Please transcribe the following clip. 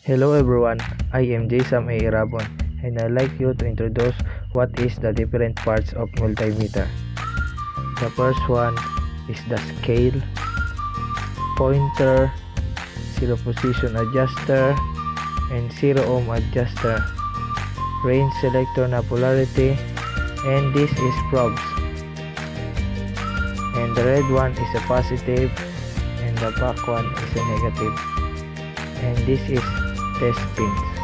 Hello everyone, I am Jason A. Irabon and I'd like you to introduce what is the different parts of multimeter. The first one is the scale, pointer, zero position adjuster, and zero ohm adjuster, range selector na polarity, and this is probes. And the red one is a positive and the black one is a negative. And this is test pins.